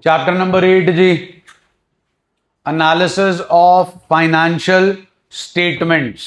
Chapter number 8 जी, analysis of financial statements.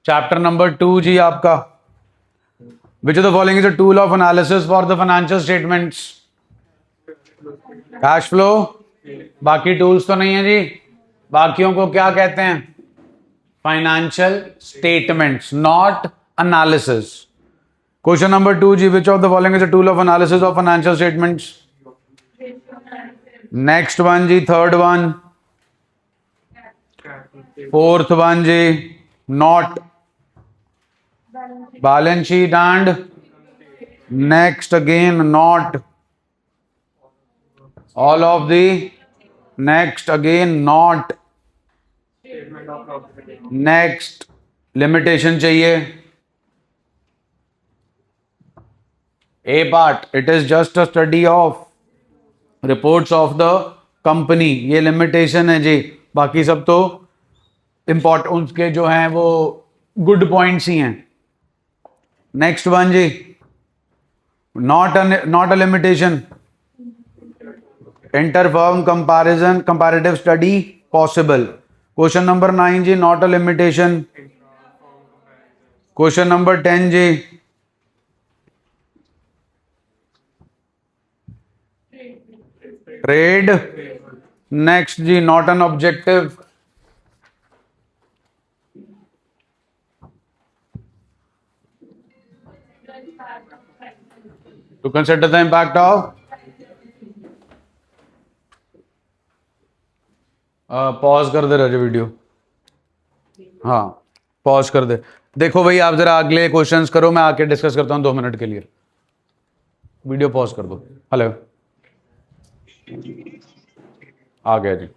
Chapter number 2 जी आपका, which of the following is a tool of analysis for the financial statements? Cash flow. बाकी tools तो नहीं है जी। बाकियों को क्या कहते हैं? Financial statements, not analysis. Question number 2 जी, which of the following is a tool of analysis of financial statements? Next one जी, थर्ड वन। फोर्थ वन जी, not balance sheet and next again not all of the next again not next limitation चाहिए। A part, it is just a study of reports of the company, ये limitation है जी। बाकी सब तो important उनके जो हैं वो गुड पॉइंट्स ही हैं। नेक्स्ट वन जी, not a limitation, inter firm comparison comparative study possible. Question number 9 जी, not a limitation. Question number 10 जी, ट्रेड। नेक्स्ट जी, not an objective. To consider the impact of, pause कर दे रहे video. हाँ, पॉज कर दे। देखो भाई, आप जरा अगले क्वेश्चंस करो, मैं आके डिस्कस करता हूँ 2 मिनट के लिए। वीडियो पॉज कर दो। हेलो, आ गया जी।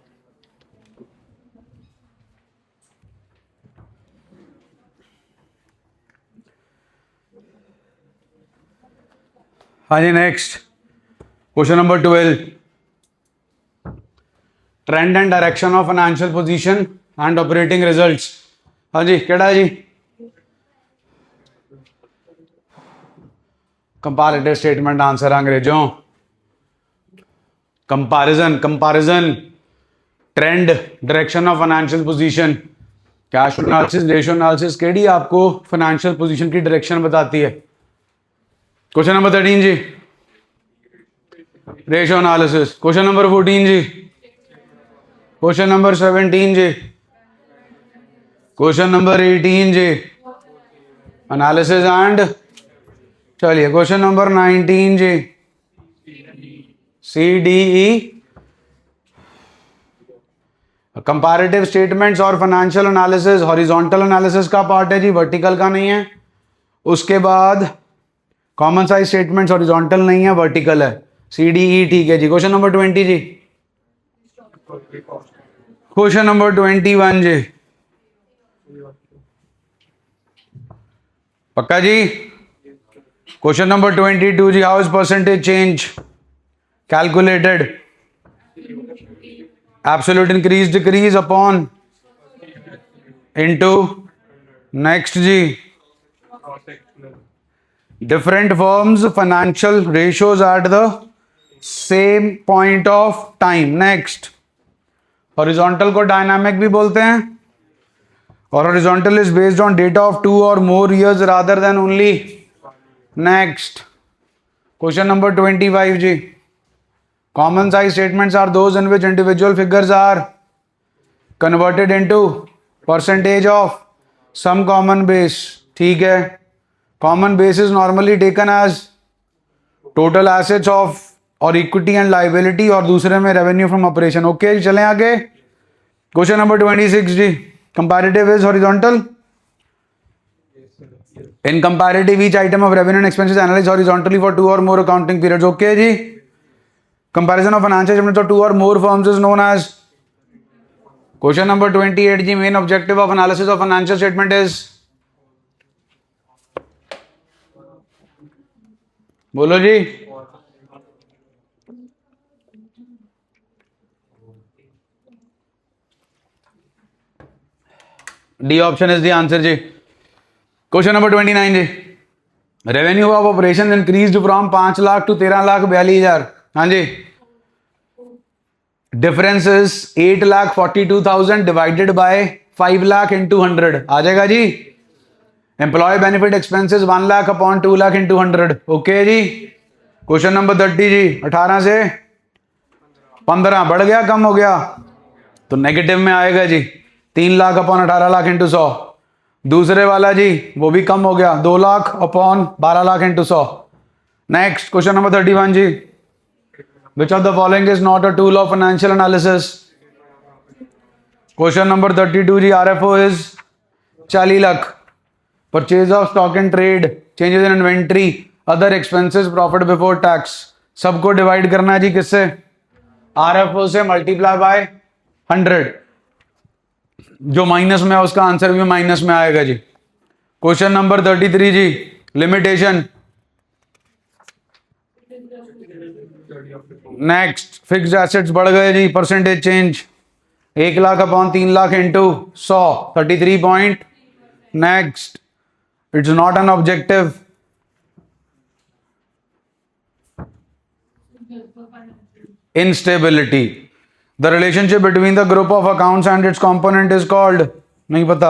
हाँ जी, next question number 12, trend and direction of financial position and operating results. हाँ जी, केड़ा है जी? कंपैरेटिव स्टेटमेंट आंसर अंग्रेजों। Comparison, comparison, trend, direction of financial position, cash analysis, ratio analysis, केड़ी आपको फाइनेंशियल पोजीशन की डायरेक्शन बताती है? क्वेश्चन नंबर 13 जी, रेशियो एनालिसिस। क्वेश्चन नंबर 14 जी, क्वेश्चन नंबर 17 जी, क्वेश्चन नंबर 18 जी, एनालिसिस एंड, चलिए क्वेश्चन नंबर 19 जी, CDE, कंपैरेटिव स्टेटमेंट्स और फाइनेंशियल एनालिसिस हॉरिजॉन्टल एनालिसिस का पार्ट है जी, वर्टिकल का नहीं है। उसके बाद कॉमन साइज स्टेटमेंट्स हॉरिजॉन्टल नहीं है, वर्टिकल है। CDE ठीक है जी। क्वेश्चन नंबर 20 जी, क्वेश्चन नंबर 21 जी, पक्का जी। क्वेश्चन नंबर 22 जी, how is percentage change calculated? Absolute increase decrease upon into, next जी, different firms financial ratios at the same point of time. Next, horizontal को डायनामिक भी बोलते हैं, और horizontal is based on data of 2 or more years rather than only. Next, question number 25 जी, common size statements are those in which individual figures are converted into percentage of some common base। ठीक है, common base is normally taken as total assets of और equity and liability, और दूसरे में revenue from operation। Okay, चलें आगे। Question number 26 जी, comparative is horizontal। In comparative, each item of revenue and expenses analyzed horizontally for 2 or more accounting periods। Okay जी। Comparison of financial statements of 2 or more firms is known as। Question number 28 जी, main objective of analysis of financial statement is? बोलो जी। D option is the answer जी। Question number 29 जी, revenue of operation increased from 5 lakh to 13,42,000। हाँ जी, difference is 8,42,000 divided by 5 lakh into 100 आ जाएगा जी. Employ benefit expenses 1 lakh upon 2 lakh into 100. Okay जी. क्वेश्चन नंबर 30 जी. 18 से 15 बढ़ गया कम हो गया तो नेगेटिव में आएगा जी. 3 लाख अपॉन 18 लाख इंटू 100. दूसरे वाला जी वो भी कम हो गया 2 lakh upon 12 lakh into 100. Next question number 31 जी. Which of the following is not a tool of financial analysis. Question number 32 जी. RFO is 40 lakh. Purchase of stock and trade, changes in inventory, other expenses, profit before tax. सबको divide करना है जी किससे? RFO से multiply by 100. जो minus में है उसका आंसर भी माइनस में आएगा जी. क्वेश्चन नंबर 33 जी. लिमिटेशन. नेक्स्ट फिक्स्ड एसेट्स बढ़ गए जी. Percentage change 1 lakh upon 3 lakh into 100 33 point. Next it's not an objective. Instability. The relationship between the group of accounts and its component is called, नहीं पता,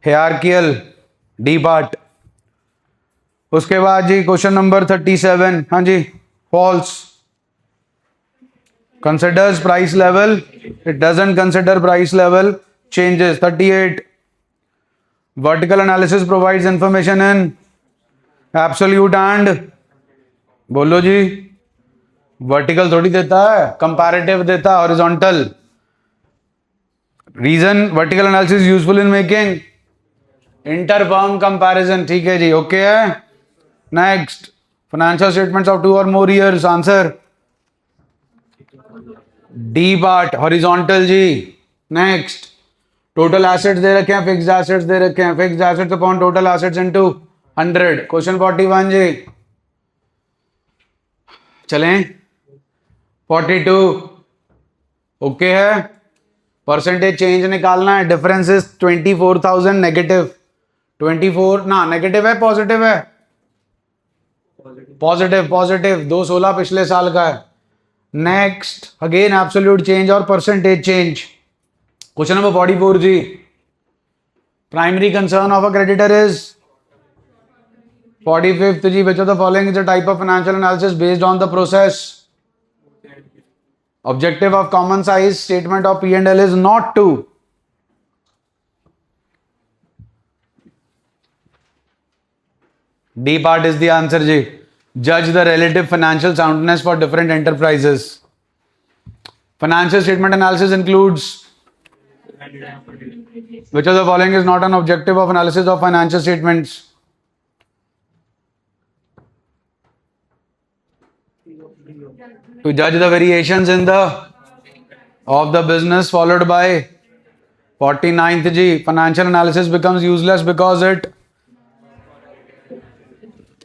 hierarchical. D part. उसके बाद जी question number 37. हाँ जी. False. Considers price level. It doesn't consider price level changes. 38. Vertical analysis provides information in absolute and, बोलो जी, vertical थोड़ी देता है, comparative देता है, horizontal. Reason vertical analysis useful in making inter firm comparison. ठीक है जी. ओके है. Next financial statements of 2 or more years. Answer D part, horizontal जी. नेक्स्ट टोटल एसेट्स दे रखे हैं, फिक्स्ड एसेट्स दे रखे हैं. Fixed assets upon total assets into 100. Question 41 जी. चलें 42. ओके है. परसेंटेज चेंज निकालना है. Difference is 24,000 negative. 24 ना नेगेटिव है पॉजिटिव है? पॉजिटिव. पॉजिटिव 216 पिछले साल का है. नेक्स्ट अगेन एब्सोल्यूट चेंज और परसेंटेज चेंज. क्वेश्चन नंबर 44 जी. Primary concern of a creditor is 45th जी. Which of the following is a type of financial analysis based on the process. Objective of common size statement of P&L is not to D part is the answer जी. Judge the relative financial soundness for different enterprises. Financial statement analysis includes which of the following is not an objective of analysis of financial statements. To judge the variations in the of the business followed by 49th जी. Financial analysis becomes useless because it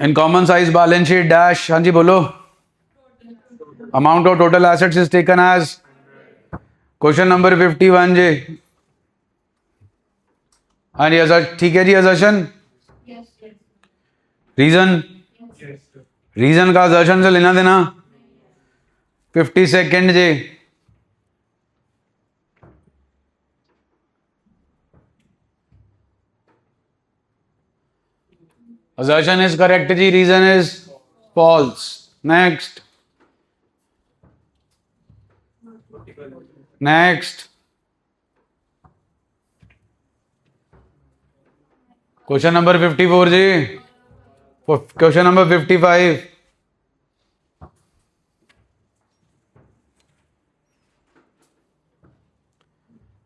in common size balance sheet dash. हाँ जी बोलो. Amount of total assets is taken as. Question number 51 जी. हाँ जी. ठीक है जी. assertion. Reason. Reason का assertion से लेना देना. 52nd जी. assertion is correct जी. reason is false. next question number 54 जी. question number 55.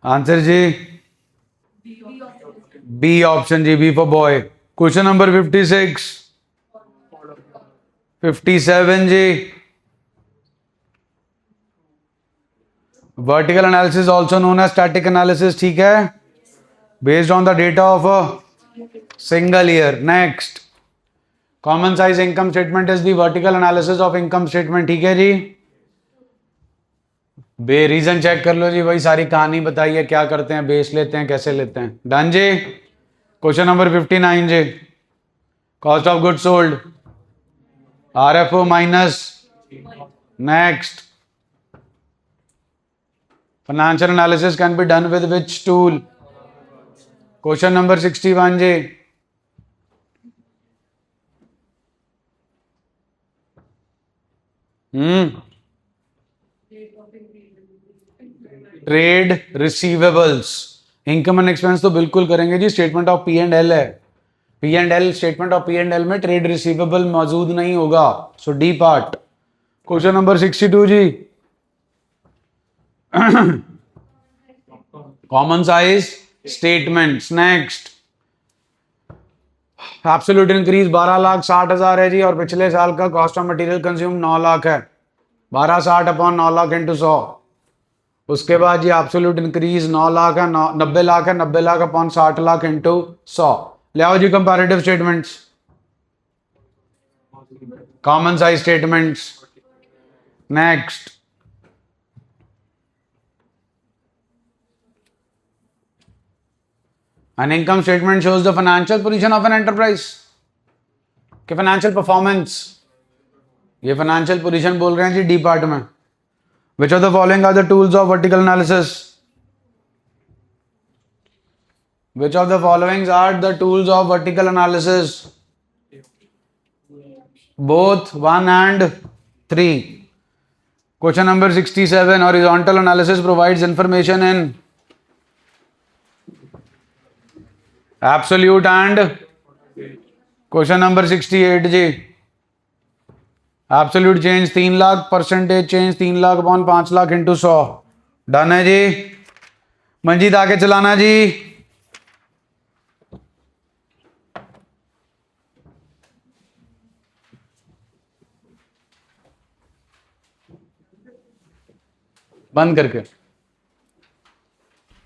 आंसर जी बी ऑप्शन जी. B for boy. Question number 56. 57 जी. Vertical analysis also known as static analysis. ठीक है. Based on the data of a single year. Next common size income statement is the vertical analysis of income statement. ठीक है जी. बे reason check कर लो जी. वही सारी कहानी बताइए क्या करते हैं, बेस लेते हैं, कैसे लेते हैं. डन जी. क्वेश्चन नंबर 59 जी. Cost of good sold RFO minus. Next Financial analysis can be done with which tool? Question number 61 जी. Trade receivables. Income and expense तो बिल्कुल करेंगे जी. Statement of P and L है. P and L, statement of P and L में trade receivable मौजूद नहीं होगा. So D part. Question number 62 जी. Common size statements. Next. Absolute increase 12,60,000 है जी, और पिछले साल का cost of material consume 9 lakh है. 1260 अपॉन 9 लाख इंटू 100. उसके बाद ये एब्सोल्यूट इंक्रीज 9 लाख है, 90 लाख है. 90 लाख अपॉन 60 लाख इंटू 100. ले आओ जी comparative statements, common size statements. Next. An income statement shows the financial position of an enterprise. कि financial performance. ये financial position बोल रहे हैं जी डी पार्ट में. Which of the following are the tools of vertical analysis? Which of the following are the tools of vertical analysis? Both 1 and 3. Question number 67. Horizontal analysis provides information in absolute and. Question number 68 जी. Absolute change 3 lakh, percentage change 3 lakh upon 5 lakh into 100. Done है जी. मंजीत आगे चलाना जी. बंद करके.